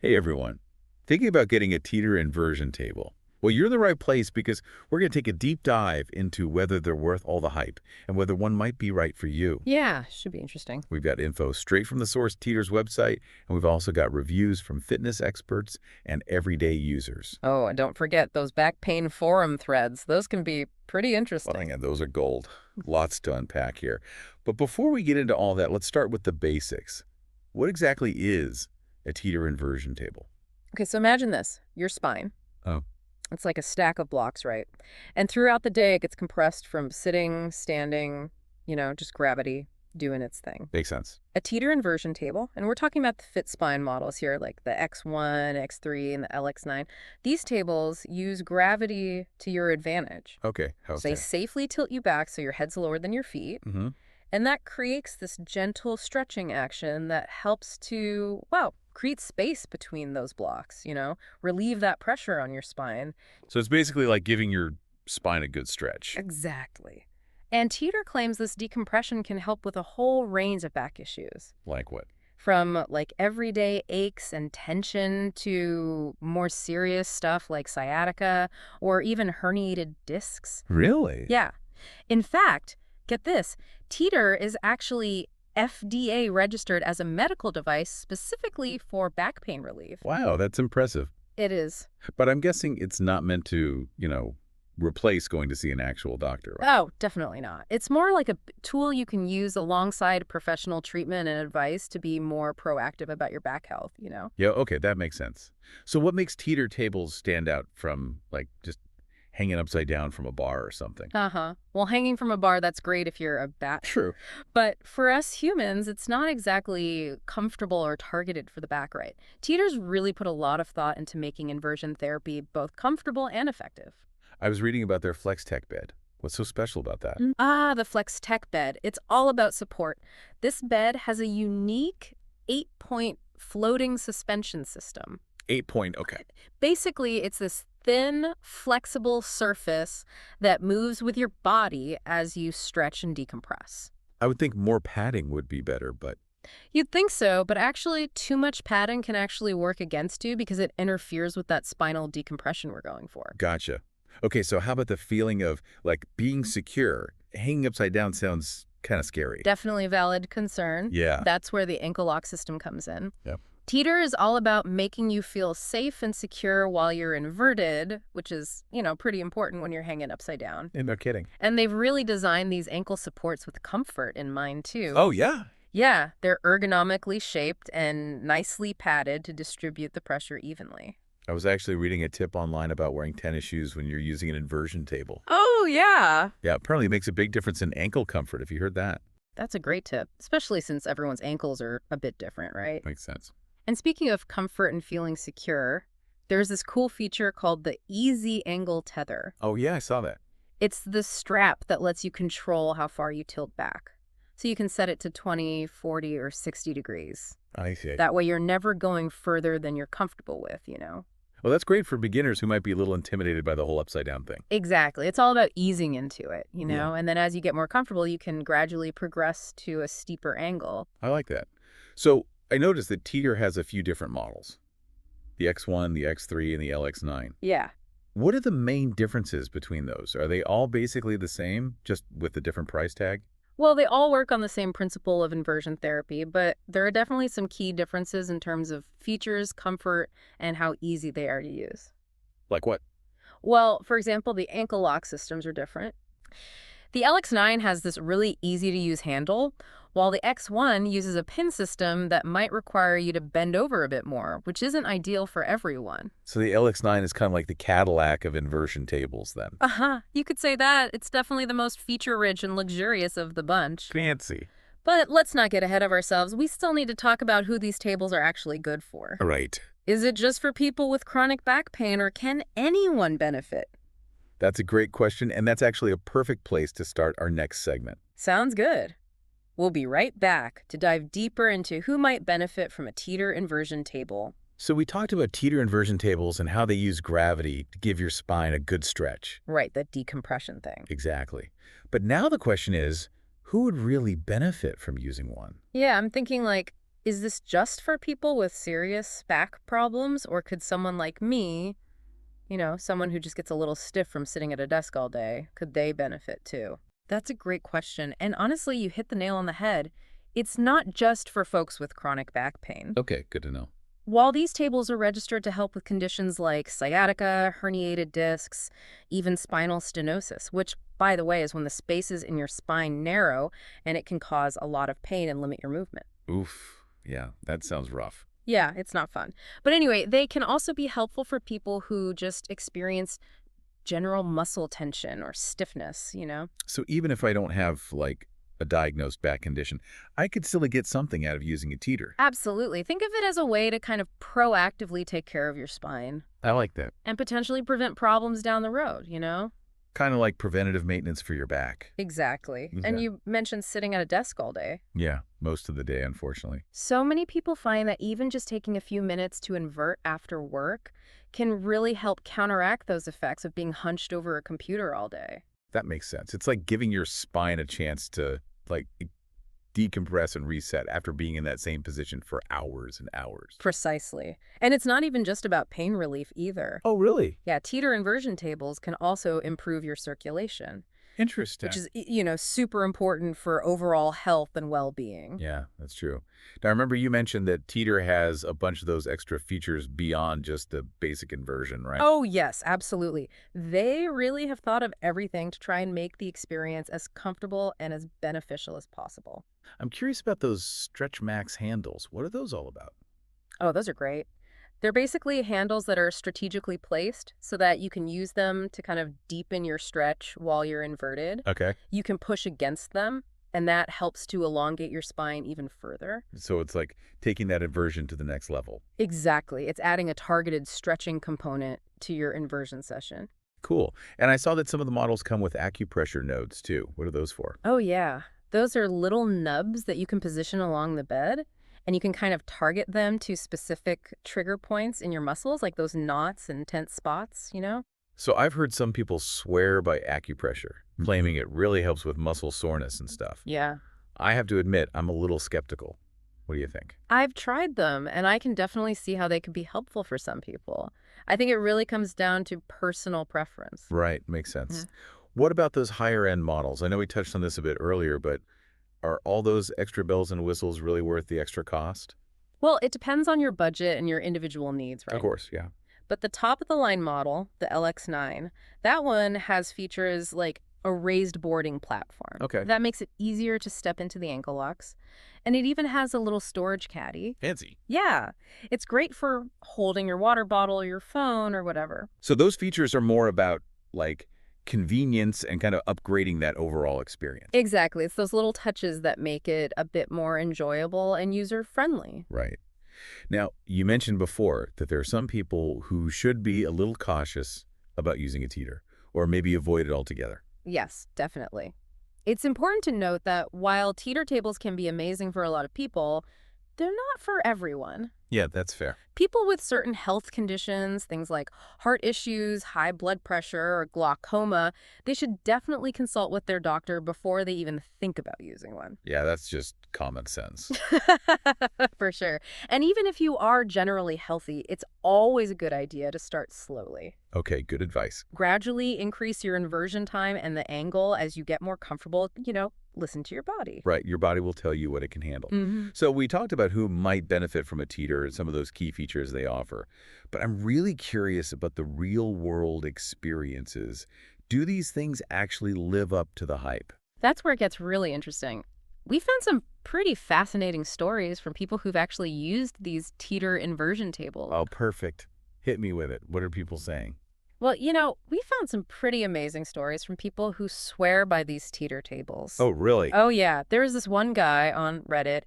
Hey everyone, thinking about getting a teeter inversion table? Well, you're in the right place because we're going to take a deep dive into whether they're worth all the hype and whether one might be right for you. Yeah, should be interesting. We've got info straight from the source Teeter's website, and we've also got reviews from fitness experts and everyday users. Oh, and don't forget those back pain forum threads. Those can be pretty Well, interesting. hang on, those are gold. Lots to unpack here. But before we get into all that, let's start with the basics. What exactly is a teeter inversion table? Okay, so imagine this. Your spine. Oh, It's like a stack of blocks, right? And throughout the day, it gets compressed from sitting, standing, just gravity doing its thing. makes sense. A teeter inversion table, and we're talking about the FitSpine models here, like the X1, X3, and the LX9. These tables use gravity to your advantage. Okay, how's So they that? safely tilt you back so your head's lower than your feet. Mm-hmm. And that creates this gentle stretching action that helps to, well, create space between those blocks, relieve that pressure on your spine. So it's basically like giving your spine a good stretch. Exactly. And Teeter claims this decompression can help with a whole range of back issues, Like what? from like everyday aches and tension to more serious stuff like sciatica or even herniated discs. Really? Yeah. In fact, get this, Teeter is actually FDA registered as a medical device specifically for back pain relief. Wow, that's impressive. It is. But I'm guessing it's not meant to, replace going to see an actual doctor, right? Oh, definitely not. It's more like a tool you can use alongside professional treatment and advice to be more proactive about your back health. Yeah, okay, that makes sense. So what makes teeter tables stand out from, like, just hanging upside down from a bar or something? Uh-huh. Well, hanging from a bar, that's great if you're a bat. True. But for us humans, it's not exactly comfortable or targeted for the back, right? Teeters really put a lot of thought into making inversion therapy both comfortable and effective. I was reading about their Flex Tech bed. What's so special about that? The Flex Tech bed. It's all about support. This bed has a unique 8-point floating suspension system. 8 point, okay. Basically, it's this thin, flexible surface that moves with your body as you stretch and decompress. I would think more padding would be better, but You'd think so, but actually, too much padding can actually work against you because it interferes with that spinal decompression we're going for. gotcha. Okay, so how about the feeling of, like, being secure? Hanging upside down sounds kind of scary. Definitely a valid concern. Yeah. That's where the ankle lock system comes in. Yep. Teeter is all about making you feel safe and secure while you're inverted, which is, pretty important when you're hanging upside down. No kidding. And they've really designed these ankle supports with comfort in mind, too. Oh, yeah? Yeah, they're ergonomically shaped and nicely padded to distribute the pressure evenly. I was actually reading a tip online about wearing tennis shoes when you're using an inversion table. Oh, yeah. Yeah, apparently it makes a big difference in ankle comfort, if you heard that. That's a great tip, especially since everyone's ankles are a bit different, right? Makes sense. And speaking of comfort and feeling secure, there's this cool feature called the Easy Angle Tether. Oh, yeah, I saw that. It's the strap that lets you control how far you tilt back. So you can set it to 20, 40, or 60 degrees. I see. That way you're never going further than you're comfortable with. Well, that's great for beginners who might be a little intimidated by the whole upside down thing. Exactly. It's all about easing into it. Yeah. And then as you get more comfortable, you can gradually progress to a steeper angle. I like that. So I noticed that Teeter has a few different models. The X1, the X3, and the LX9. Yeah. What are the main differences between those? Are they all basically the same, just with a different price tag? Well, they all work on the same principle of inversion therapy, but there are definitely some key differences in terms of features, comfort, and how easy they are to use. Like what? Well, for example, the ankle lock systems are different. The LX9 has this really easy-to-use handle, while the X1 uses a pin system that might require you to bend over a bit more, which isn't ideal for everyone. So the LX9 is kind of like the Cadillac of inversion tables then. Uh-huh, you could say that. It's definitely the most feature-rich and luxurious of the bunch. Fancy. But let's not get ahead of ourselves. We still need to talk about who these tables are actually good for. Right. Is it just for people with chronic back pain, or can anyone benefit? That's a great question, and that's actually a perfect place to start our next segment. Sounds good. We'll be right back to dive deeper into who might benefit from a teeter inversion table. So we talked about teeter inversion tables and how they use gravity to give your spine a good stretch. Right, the decompression thing. Exactly. But now the question is, who would really benefit from using one? Yeah, I'm thinking like, Is this just for people with serious back problems, or could someone like me, someone who just gets a little stiff from sitting at a desk all day, could they benefit too? That's a great question. And honestly, you hit the nail on the head. It's not just for folks with chronic back pain. Okay, good to know. While these tables are registered to help with conditions like sciatica, herniated discs, even spinal stenosis, which, by the way, is when the spaces in your spine narrow and it can cause a lot of pain and limit your movement. Oof. Yeah, that sounds rough. Yeah, it's not fun. But anyway, they can also be helpful for people who just experience general muscle tension or stiffness. So even if I don't have, like, a diagnosed back condition, I could still get something out of using a teeter. Absolutely. Think of it as a way to kind of proactively take care of your spine I like that. and potentially prevent problems down the road. Kind of like preventative maintenance for your back. Exactly. Okay. And you mentioned sitting at a desk all day. Yeah, most of the day, unfortunately. So many people find that even just taking a few minutes to invert after work can really help counteract those effects of being hunched over a computer all day. That makes sense. It's like giving your spine a chance to, like, decompress and reset after being in that same position for hours and hours. Precisely. And it's not even just about pain relief either. Oh, really? Yeah, Teeter Inversion Tables can also improve your circulation, Interesting. which is, super important for overall health and well-being. Yeah, that's true. Now, remember you mentioned that Teeter has a bunch of those extra features beyond just the basic inversion, right? Oh, yes, absolutely. They really have thought of everything to try and make the experience as comfortable and as beneficial as possible. I'm curious about those Stretch Max handles. What are those all about? Oh, those are great. They're basically handles that are strategically placed so that you can use them to kind of deepen your stretch while you're inverted. Okay. You can push against them, and that helps to elongate your spine even further. So it's like taking that inversion to the next level. Exactly. It's adding a targeted stretching component to your inversion session. Cool. And I saw that some of the models come with acupressure nodes, too. What are those for? Oh, yeah. Those are little nubs that you can position along the bed, and you can kind of target them to specific trigger points in your muscles, like those knots and tense spots. So I've heard some people swear by acupressure, claiming it really helps with muscle soreness and stuff. Yeah. I have to admit, I'm a little skeptical. What do you think? I've tried them, and I can definitely see how they could be helpful for some people. I think it really comes down to personal preference. Right, makes sense. Yeah. What about those higher-end models? I know we touched on this a bit earlier, but are all those extra bells and whistles really worth the extra cost? Well, it depends on your budget and your individual needs, right? Of course, yeah. But the top-of-the-line model, the LX9, that one has features like a raised boarding platform. Okay. That makes it easier to step into the ankle locks. And it even has a little storage caddy. Fancy. Yeah, it's great for holding your water bottle or your phone or whatever. So those features are more about, like, convenience and kind of upgrading that overall experience. Exactly. It's those little touches that make it a bit more enjoyable and user-friendly. Right. Now, you mentioned before that there are some people who should be a little cautious about using a teeter, or maybe avoid it altogether. Yes, definitely. It's important to note that while teeter tables can be amazing for a lot of people, they're not for everyone. Yeah, that's fair. People with certain health conditions, things like heart issues, high blood pressure, or glaucoma, they should definitely consult with their doctor before they even think about using one. Yeah, that's just common sense. For sure. And even if you are generally healthy, it's always a good idea to start slowly. Okay, good advice. Gradually increase your inversion time and the angle as you get more comfortable, listen to your body. Right, your body will tell you what it can handle. Mm-hmm. So we talked about who might benefit from a teeter and some of those key features they offer. But I'm really curious about the real-world experiences. Do these things actually live up to the hype? That's where it gets really interesting. We found some pretty fascinating stories from people who've actually used these teeter inversion tables. Oh, perfect. Hit me with it. What are people saying? Well, we found some pretty amazing stories from people who swear by these teeter tables. Oh, really? Oh, yeah. There was this one guy on Reddit.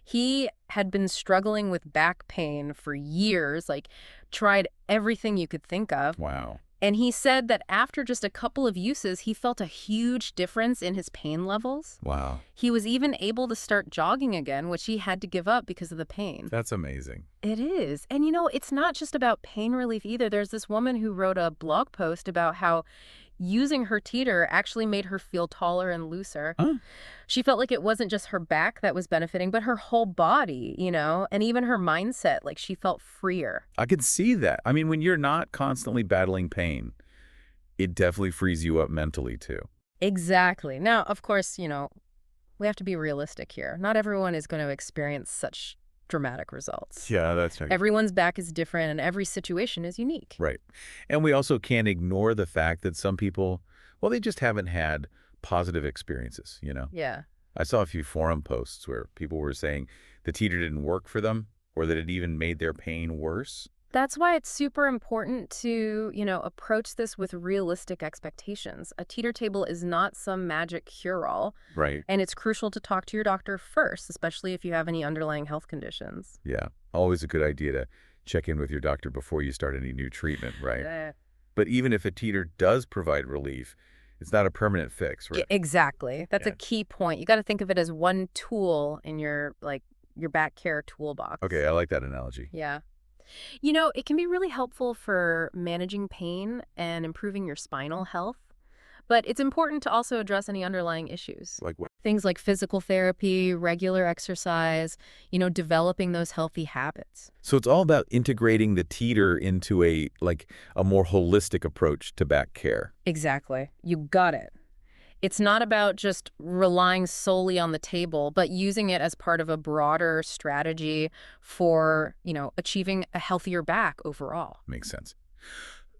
He had been struggling with back pain for years, like tried everything you could think of. Wow. And he said that after just a couple of uses, he felt a huge difference in his pain levels. Wow. He was even able to start jogging again, which he had to give up because of the pain. That's amazing. It is. And it's not just about pain relief either. There's this woman who wrote a blog post about how Using her teeter actually made her feel taller and looser. Huh? She felt like it wasn't just her back that was benefiting, but her whole body, and even her mindset, like she felt freer. I could see that. I mean, when you're not constantly battling pain, it definitely frees you up mentally too. Exactly. Now, of course, we have to be realistic here. Not everyone is going to experience such dramatic results. Yeah, that's right. Everyone's back is different and every situation is unique. Right. And we also can't ignore the fact that some people, well, they just haven't had positive experiences. Yeah. I saw a few forum posts where people were saying the teeter didn't work for them or that it even made their pain worse. That's why it's super important to, approach this with realistic expectations. A teeter table is not some magic cure-all, Right. and it's crucial to talk to your doctor first, especially if you have any underlying health conditions. Yeah. Always a good idea to check in with your doctor before you start any new treatment, right? Yeah. But even if a teeter does provide relief, it's not a permanent fix, right? Exactly. That's Yeah. a key point. You got to think of it as one tool in your back care toolbox. Okay, I like that analogy. Yeah. It can be really helpful for managing pain and improving your spinal health, but it's important to also address any underlying issues. Like what? Things like physical therapy, regular exercise, developing those healthy habits. So it's all about integrating the teeter into a more holistic approach to back care. Exactly. You got it. It's not about just relying solely on the table, but using it as part of a broader strategy for, achieving a healthier back overall. Makes sense.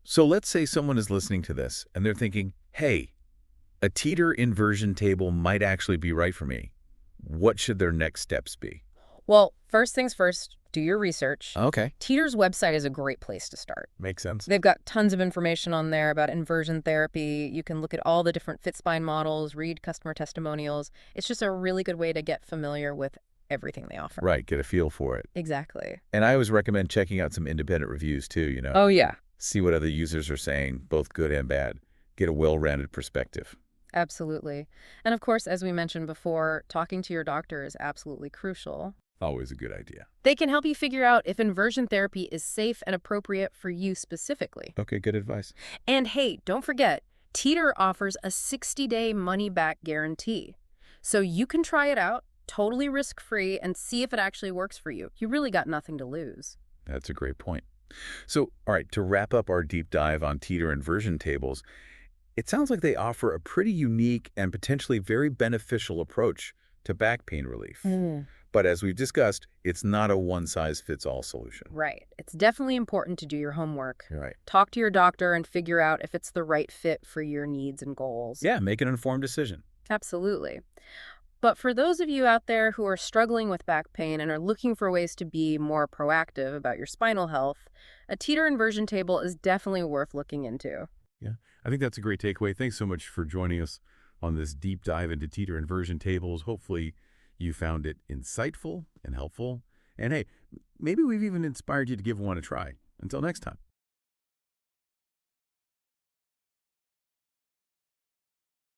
So let's say someone is listening to this and they're thinking, hey, a teeter inversion table might actually be right for me. What should their next steps be? Well, first things first, do your research. Okay. Teeter's website is a great place to start. Makes sense. They've got tons of information on there about inversion therapy. You can look at all the different FitSpine models, read customer testimonials. It's just a really good way to get familiar with everything they offer. Right, get a feel for it. Exactly. And I always recommend checking out some independent reviews too, Oh, yeah. See what other users are saying, both good and bad. Get a well-rounded perspective. Absolutely. And of course, as we mentioned before, talking to your doctor is absolutely crucial. Always a good idea. They can help you figure out if inversion therapy is safe and appropriate for you specifically. Okay, good advice. And hey, don't forget, Teeter offers a 60-day money-back guarantee. So you can try it out, totally risk-free, and see if it actually works for you. You really got nothing to lose. That's a great point. So, all right, to wrap up our deep dive on teeter inversion tables, it sounds like they offer a pretty unique and potentially very beneficial approach to back pain relief. But as we've discussed, it's not a one-size-fits-all solution. Right. It's definitely important to do your homework. Right. Talk to your doctor and figure out if it's the right fit for your needs and goals. Yeah, make an informed decision. Absolutely. But for those of you out there who are struggling with back pain and are looking for ways to be more proactive about your spinal health, a teeter inversion table is definitely worth looking into. Yeah, I think that's a great takeaway. Thanks so much for joining us on this deep dive into teeter inversion tables. Hopefully you found it insightful and helpful. And hey, maybe we've even inspired you to give one a try. Until next time.